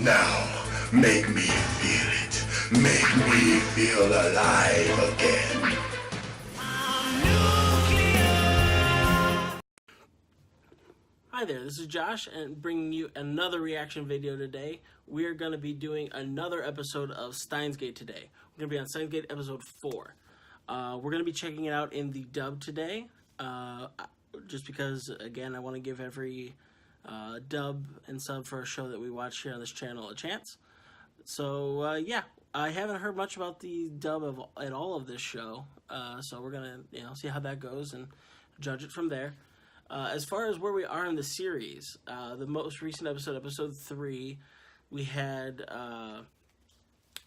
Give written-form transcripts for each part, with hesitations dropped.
Now, make me feel it. Make me feel alive again. Hi there, this is Josh and bringing you another reaction video today. We are going to be doing another episode of Steins Gate today. We're going to be on Steins Gate episode 4. We're going to be checking it out in the dub today, just because, again, I want to give every dub and sub for a show that we watch here on this channel a chance. So, yeah, I haven't heard much about the dub at all of this show, so we're going to see how that goes and judge it from there. As far as where we are in the series, the most recent episode, episode 3, we had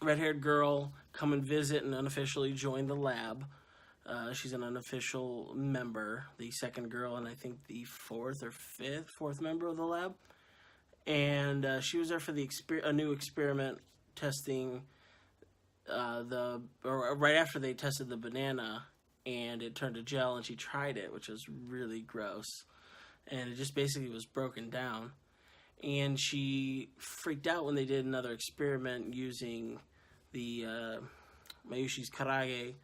red-haired girl come and visit and unofficially join the lab. She's an unofficial member, the second girl, and I think the fourth member of the lab. And she was there for the a new experiment testing right after they tested the banana. And it turned to gel, and she tried it, which was really gross. And it just basically was broken down. And she freaked out when they did another experiment using the Mayushi's karage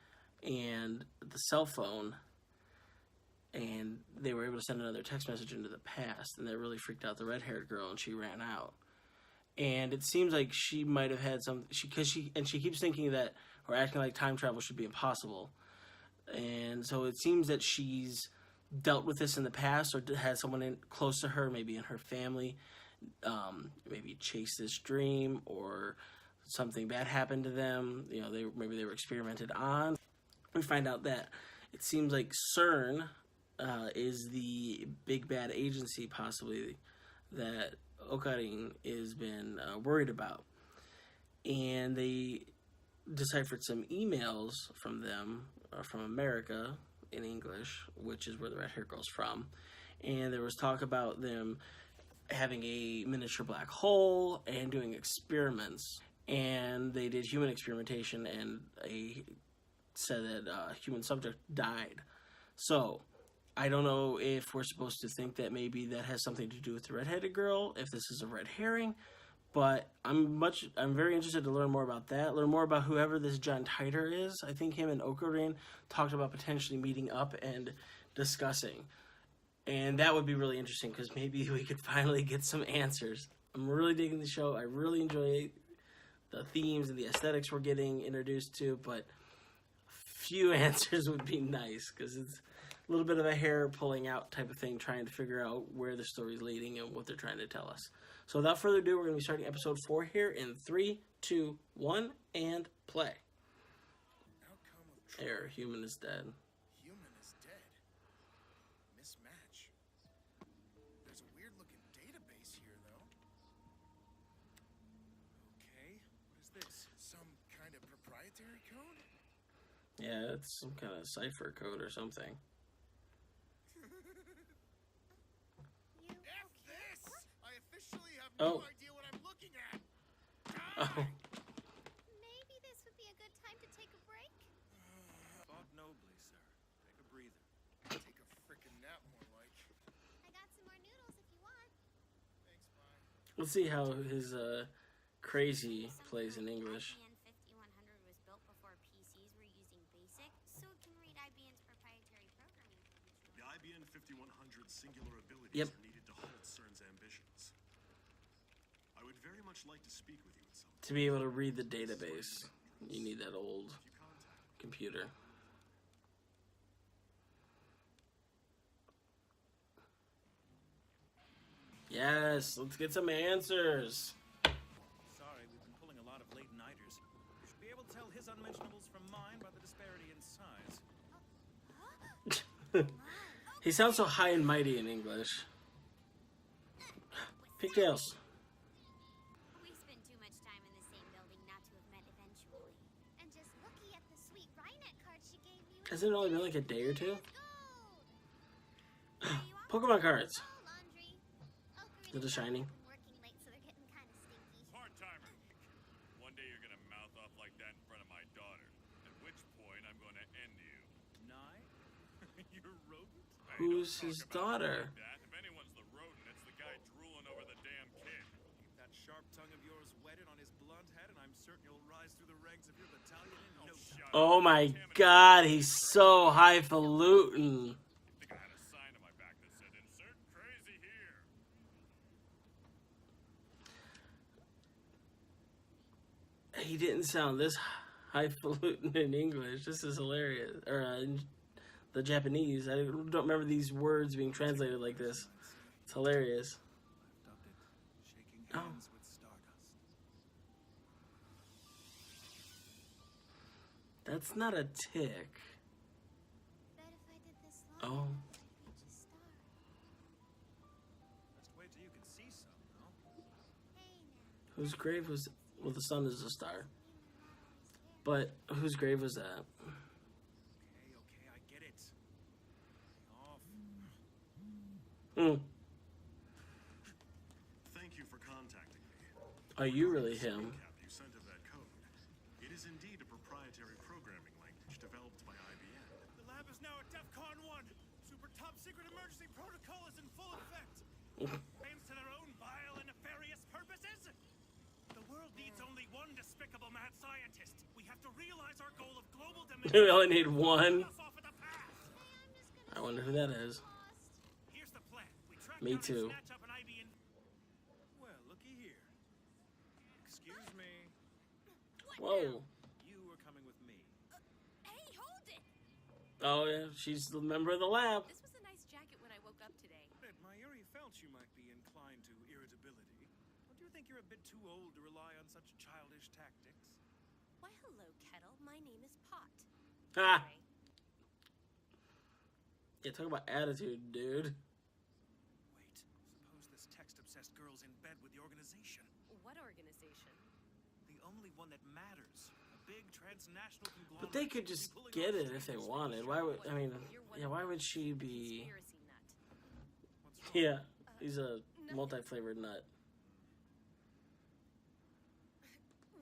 and the cell phone. And they were able to send another text message into the past. And that really freaked out the red-haired girl, and she ran out. And it seems like she might have had some... she keeps thinking that, or acting like time travel should be impossible. And so it seems that she's dealt with this in the past, or had someone close to her, maybe in her family, maybe chase this dream, or something bad happened to them. Maybe they were experimented on. We find out that it seems like CERN is the big bad agency, possibly, that Okarin has been worried about. And they deciphered some emails from them, from America, in English, which is where the red hair girl's from. And there was talk about them having a miniature black hole and doing experiments. And they did human experimentation, and said that a human subject died. So I don't know if we're supposed to think that maybe that has something to do with the redheaded girl, if this is a red herring. But I'm very interested to learn more about that, learn more about whoever this John Titor is. I think him and Okarin talked about potentially meeting up and discussing. And that would be really interesting, because maybe we could finally get some answers. I'm really digging the show. I really enjoy the themes and the aesthetics we're getting introduced to, but a few answers would be nice, because it's a little bit of a hair pulling out type of thing, trying to figure out where the story's leading and what they're trying to tell us. So without further ado, we're going to be starting episode 4 here in 3, 2, 1, and play. There, human is dead. Human is dead. Mismatch. There's a weird looking database here, though. Okay, what is this? Some kind of proprietary code? Yeah, it's some kind of cipher code or something. No idea what I'm looking at. Oh. Maybe this would be a good time to take a break. Thought nobly, sir. Take a breather. Take a frickin' nap, more like. I got some more noodles if you want. Thanks, bye. Let's see how his crazy plays in English. IBM 5100 was built before PCs were using BASIC, so it can read IBM's proprietary programming code. The IBM 5100's singular abilities are needed to halt CERN's ambitions. I would very much like to speak with you at some point. To be able to read the database, you need that old computer. Yes, let's get some answers. Sorry, we've been pulling a lot of late-nighters. You should be able to tell his unmentionables from mine by the disparity in size. He sounds so high and mighty in English. Pigtails. We spent too much time in the same building not to have met eventually. And just looking at the sweet Rhinet card she gave you. Hasn't it only been like a day or two? Gold. Pokemon cards. Laundry. Is it shiny? Working late, so they're getting kind of stinky. Part-timer. One day you're gonna mouth off like that in front of my daughter. At which point I'm gonna end you. Nye? You're rodent? Who's his daughter? If anyone's the rodent, it's the guy drooling over the damn kid. Keep that sharp tongue of yours is wetted on his blunt head, and I'm certain you'll rise through the ranks of your battalion in no time. Oh my god, he's so highfalutin. I think I had a sign on my back that said insert crazy here. He didn't sound this highfalutin in English. This is hilarious. Or in the Japanese. I don't remember these words being translated like this. It's hilarious. I've dubbed it Shaking Oh. Hands with Stardust. That's not a tick. Bet if I did this Oh. long, I'd reach a star. Let's wait till you can see some, no? Hey now. Whose grave was... Well, the sun is a star. But whose grave was that? Okay, I get it. Lay off. Hmm. Thank you for contacting me. Are you really him? Recap you sent of that code. It is indeed a proprietary programming language developed by IBM. The lab is now at DEFCON 1. Super top secret emergency protocol is in full effect. Aims to their own vile and nefarious purposes. The world needs only one despicable mad scientist. We have to realize our goal of global dominion. We only need one. Us off at the pass. I wonder who that is. Here's the plan. We track Me down and too. snatch up an IBM. Well, looky here. Excuse me. Whoa. You were coming with me. Hey, hold it! Oh, yeah. She's the member of the lab. This was a nice jacket when I woke up today. At my eerie felt you might be inclined to irritability. Don't you think you're a bit too old to rely on such childish tactics? Why, hello, Kettle. My name is Pot. Ha! Anyway, Yeah, talk about attitude, dude. Wait, suppose this text-obsessed girl's in bed with the organization. what organization? The only one that matters. A big transnational conglomerate. But they could just get it if they wanted. Why would... I mean... Yeah, why would she be... Conspiracy nut. What's wrong? Yeah. He's a multi-flavored nut.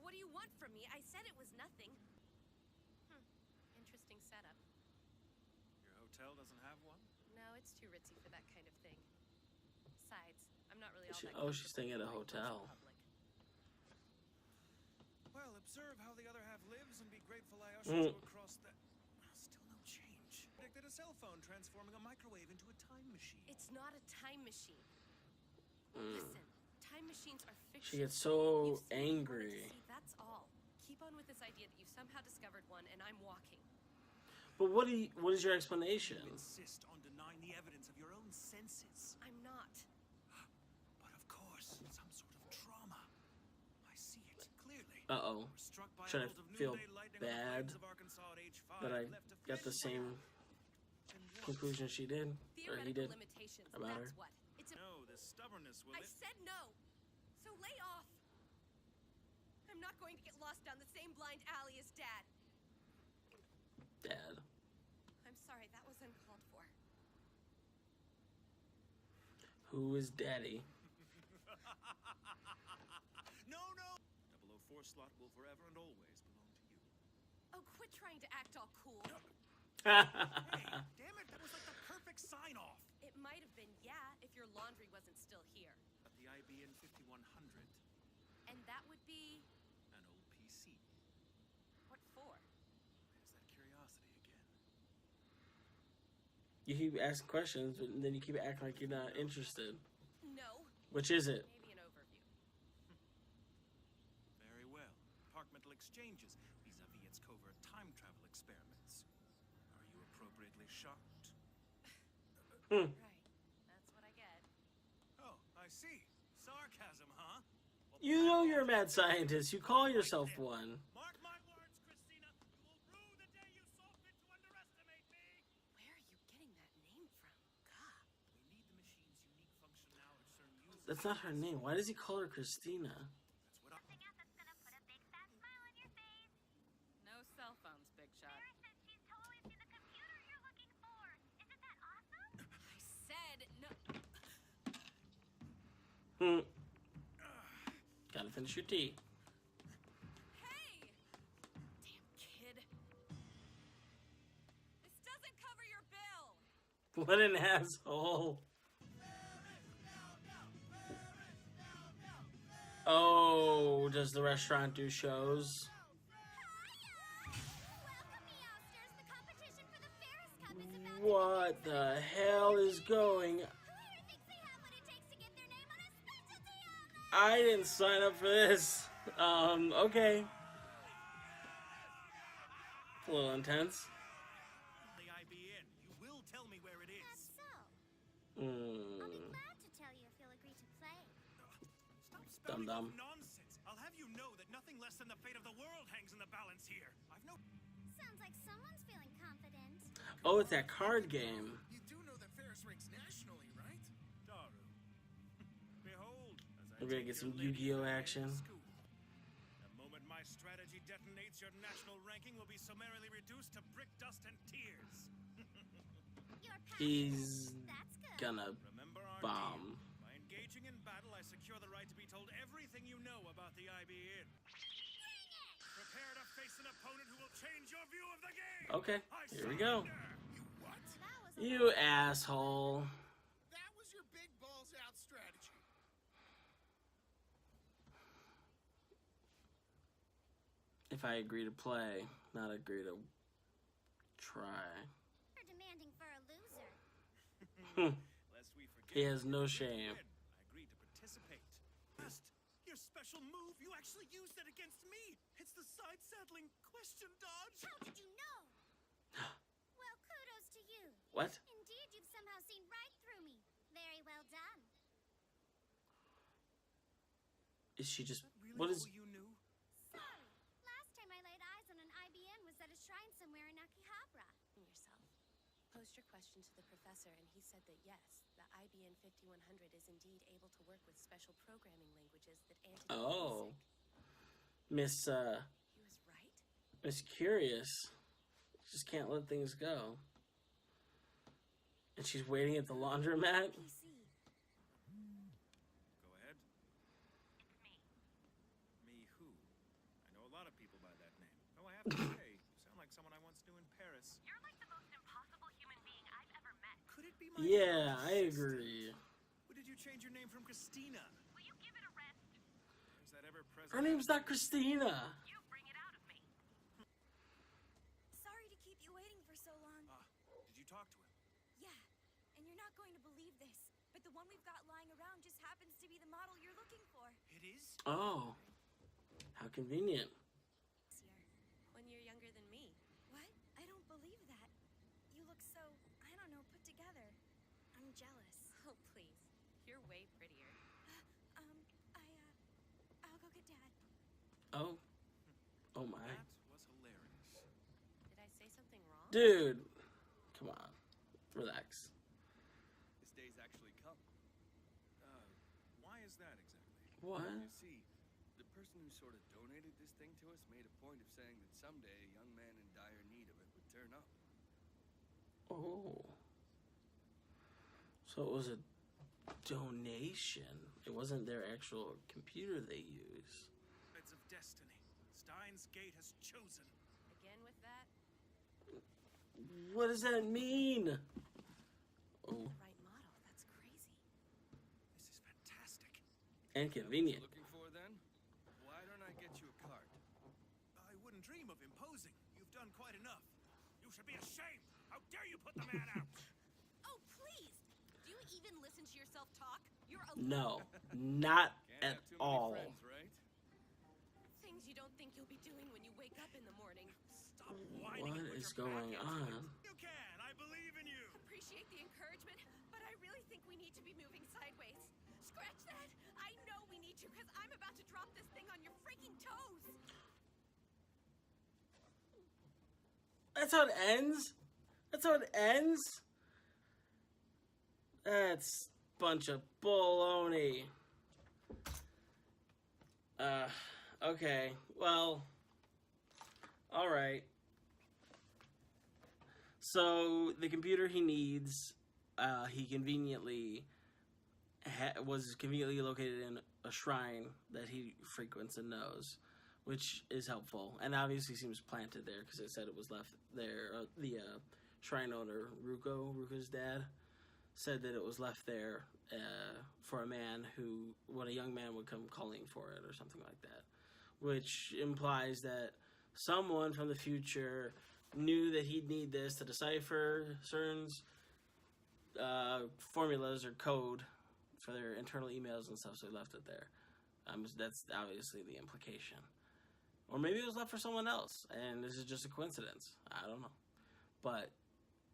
What do you want from me? I said it was nothing. Interesting setup. Your hotel doesn't have one? No, it's too ritzy for that kind of thing. Besides, I'm not really all She- that oh, she's staying at a comfortable with hotel. the public. Well, observe how the other half lives and be grateful I Mm. ushered you across the... Still no change. Predicted a cell phone transforming a microwave into a time machine. It's not a time machine. Mm. Listen, time machines are fiction. She gets so You've seen what you wanted to angry. see, that's all. Keep on with this idea that you somehow discovered one and I'm walking. But what is your explanation? You insist on denying the evidence of your own senses. I'm not. But of course, some sort of trauma. I see it clearly. Uh-oh. We're struck by a Should I bolt of feel noonday lightning on the bad plains of Arkansas at age 5, that I left a got the flesh same and what? conclusion she did? Or he Theoretical did? limitations, about that's her. what. It's a No, the stubbornness will I it? said no. So lay off. I'm not going to get lost down the same blind alley as Dad. Dad. I'm sorry, that was uncalled for. Who is Daddy? No, no! 004 slot will forever and always belong to you. Oh, quit trying to act all cool. Hey, damn it, that was like the perfect sign-off! It might have been, yeah, if your laundry wasn't still here. But the IBM 5100, And that would be an old PC. what for? There's that curiosity again. You keep asking questions, but then you keep acting like you're not interested. No, Which is it? maybe an overview. Very well. Departmental exchanges vis-a-vis its covert time travel experiments. Are you appropriately shocked? Right. That's what I get. Oh, I see. Sarcasm, huh? Well, You know you're a mad scientist. You call yourself one. mark my words, Christina. You will rue the day you saw fit to underestimate me. Where are you getting that name from? God. We need the machine's unique functionality CERN uses. That's not her name. Why does he call her Christina? That's what I... Something else that's gonna put a big fat smile on your face. No cell phones, Big Shot. Mary said she's totally seen the computer you're looking for. Isn't that awesome? I said no. Hmm. Gotta finish your tea. Hey! Damn kid. This doesn't cover your bill. What an asshole. Oh, does the restaurant do shows? Welcome me, Ousters. The competition for the Ferris Cup is about to What the hell is going? Who here thinks they have what it takes to get their name on a specialty helmet? I didn't sign up for this. Okay. It's a little intense. The IBN. You will tell me where it That's is. so. I'll be Mm. glad to tell you if you'll agree to play. Stop spouting Dum-dum. off nonsense. I'll have you know that nothing less than the fate of the world hangs in the balance here. I've no... Sounds like someone's feeling confident. Oh, it's that card game. You do know that Ferris ranks nationally, right? Daru. Behold, as I We're gonna take get some your lady Yu-Gi-Oh friend action. to school. The moment my strategy detonates, your national ranking will be summarily reduced to brick dust and tears. You're passionate. He's That's good. gonna Remember our bomb. deal. By engaging in battle, I secure the right to be told everything you know about the IBN. Prepare to face an opponent who will change your view of the game. Okay, I here we go. surrender. You what? That was a You asshole. That was your big balls out strategy. If I agree to play, not agree to try. You're demanding for a loser. Lest we forget. He has no you shame. win. I agreed to participate. First, your special move, you actually used it against me. It's the side-saddling question dodge. How did you know? Well, kudos to you. What? Indeed, you've somehow seen right through me. Very well done. Is she just... Really What is... all you knew? Sorry. Last time I laid eyes on an IBN was at a shrine somewhere in Akihabara. Yourself. Posed your question to the professor, and he said that yes, the IBN 5100 is indeed able to work with special programming languages that antidote Oh. basic. Miss, He was right. Miss Curious. Just can't let things go. And she's waiting at the laundromat? PC. Go ahead. It's me. Me who? I know a lot of people by that name. Oh, I have to say, you sound like someone I once knew in Paris. You're like the most impossible human being I've ever met. Could it be my Yeah, younger I sister? agree. Or did you change your name from Christina? Will you give it a rest? Is that ever present? Her name's not Christina. You bring it out of me. Sorry to keep you waiting for so long. Did you talk to him? Yeah, and you're not going to believe this, but the one we've got lying around just happens to be the model you're looking for. It is? Oh. How convenient. This year. 1 year younger than me. What? I don't believe that. You look so, I don't know, put together. I'm jealous. Oh, please. You're way prettier. I'll go get Dad. Oh. Oh my. That was hilarious. Did I say something wrong? Dude. Come on. Relax. This day's actually come. Why is that exactly? What? You see, the person who sort of donated this thing to us made a point of saying that someday a young man in dire need of it would turn up. Oh. So it was a donation. It wasn't their actual computer they use. Beds of destiny. Steins Gate has chosen. Again with that? What does that mean? Oh. Right model. That's crazy. This is fantastic. And convenient. Looking for then? Why don't I get you a card? I wouldn't dream of imposing. You've done quite enough. You should be ashamed. How dare you put the man out? Oh, please! Do you even listen to yourself talk? You're a No. Not Can't at have too many all. friends, right? things you don't think you'll be doing when you wake up in the morning. Stop whining What and put is your back going into it. on? You can. I believe in you. Appreciate the encouragement, but I really think we need to be moving sideways. Scratch that! I know we need to, because I'm about to drop this thing on your freaking toes! That's how it ends? That's how it ends? That's a bunch of baloney. Okay. Well, alright. So, the computer he needs, he conveniently was conveniently located in a shrine that he frequents and knows, which is helpful, and obviously seems planted there because it said it was left there. The shrine owner, Ruka's dad, said that it was left there for a man who, when a young man would come calling for it or something like that. which implies that someone from the future knew that he'd need this to decipher CERN's formulas or code for their internal emails and stuff, so he left it there. That's obviously the implication. Or maybe it was left for someone else, and this is just a coincidence. I don't know. But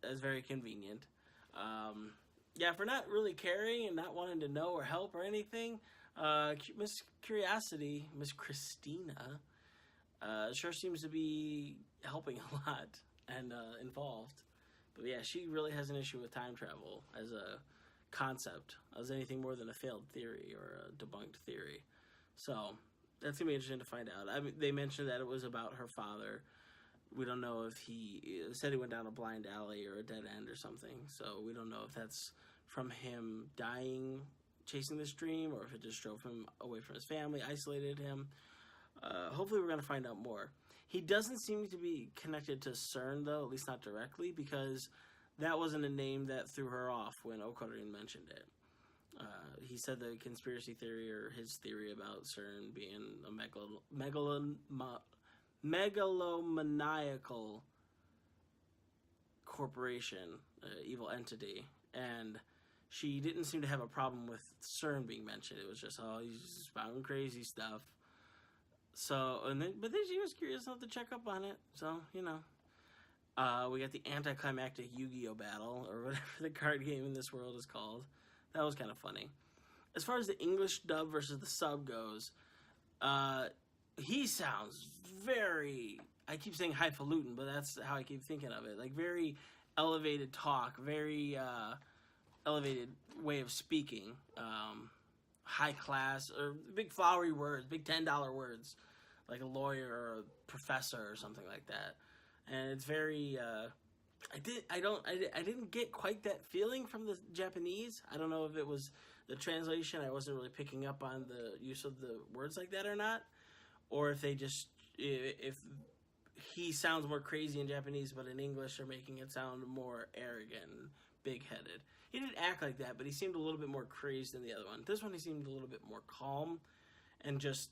that's very convenient. For not really caring and not wanting to know or help or anything, Miss Curiosity, Miss Christina, sure seems to be helping a lot and involved. But yeah, she really has an issue with time travel as a concept, as anything more than a failed theory or a debunked theory. So that's going to be interesting to find out. I mean, they mentioned that it was about her father. We don't know if he said he went down a blind alley or a dead end or something. So we don't know if that's from him dying, chasing this dream, or if it just drove him away from his family, isolated him. Hopefully we're going to find out more. He doesn't seem to be connected to CERN, though, at least not directly, because that wasn't a name that threw her off when Okorin mentioned it. He said the conspiracy theory, or his theory about CERN being a megalomaniacal corporation, evil entity, and she didn't seem to have a problem with CERN being mentioned. It was just, he's spouting crazy stuff. So, but then she was curious enough to check up on it. So, we got the anticlimactic Yu-Gi-Oh battle, or whatever the card game in this world is called. That was kind of funny. As far as the English dub versus the sub goes, he sounds very, I keep saying highfalutin, but that's how I keep thinking of it. Like, very elevated talk, very elevated way of speaking, high class, or big flowery words, big $10 words, like a lawyer or a professor or something like that. And it's very, I didn't get quite that feeling from the Japanese. I don't know if it was the translation. I wasn't really picking up on the use of the words like that or not, or if they just, if he sounds more crazy in Japanese, but in English they're making it sound more arrogant and big-headed. He didn't act like that, but he seemed a little bit more crazed than the other one. This one, he seemed a little bit more calm and just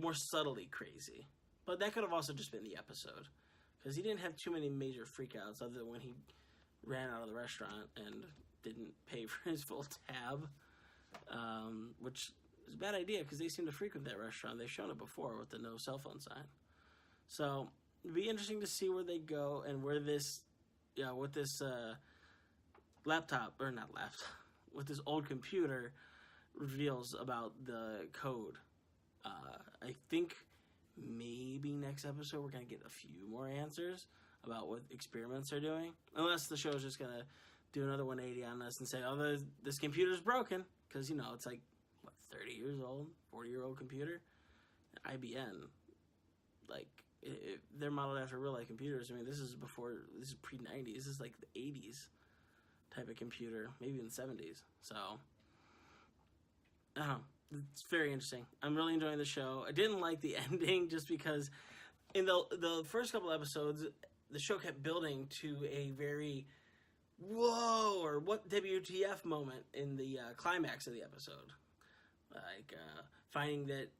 more subtly crazy. But that could have also just been the episode, because he didn't have too many major freakouts other than when he ran out of the restaurant and didn't pay for his full tab, which is a bad idea because they seem to frequent that restaurant. They've shown it before with the no cell phone sign. So it'd be interesting to see where they go and where this, with this with this old computer reveals about the code. I think maybe next episode we're going to get a few more answers about what experiments they're doing. Unless the show's just going to do another 180 on us and say, this computer's broken. Because, it's like, 30 years old, 40-year-old computer? IBM. Like, they're modeled after real-life computers. I mean, this is pre-90s. This is like the 80s type of computer. Maybe in the 70s. So, I don't know. It's very interesting. I'm really enjoying the show. I didn't like the ending just because in the first couple episodes, the show kept building to a very whoa or what WTF moment in the climax of the episode. Like finding that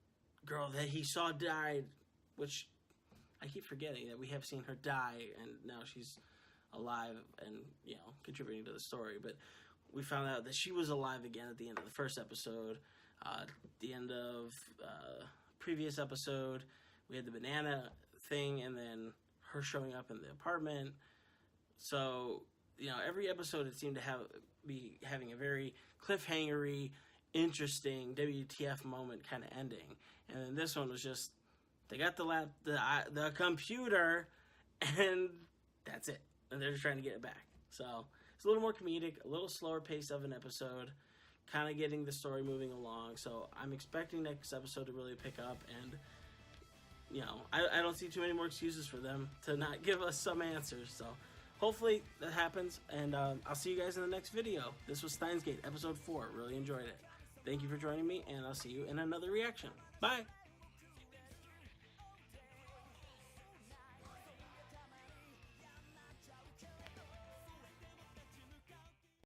girl that he saw died, which I keep forgetting that we have seen her die and now she's alive and, contributing to the story. But we found out that she was alive again at the end of the first episode. The end of previous episode, we had the banana thing, and then her showing up in the apartment. So, every episode it seemed to be having a very cliffhangery, interesting WTF moment kind of ending. And then this one was just they got the computer, and that's it. And they're just trying to get it back. So it's a little more comedic, a little slower pace of an episode. Kind of getting the story moving along, so I'm expecting next episode to really pick up, and I don't see too many more excuses for them to not give us some answers. So hopefully that happens, and I'll see you guys in the next video. This was Steins Gate, episode 4. Really enjoyed it. Thank you for joining me, and I'll see you in another reaction. Bye.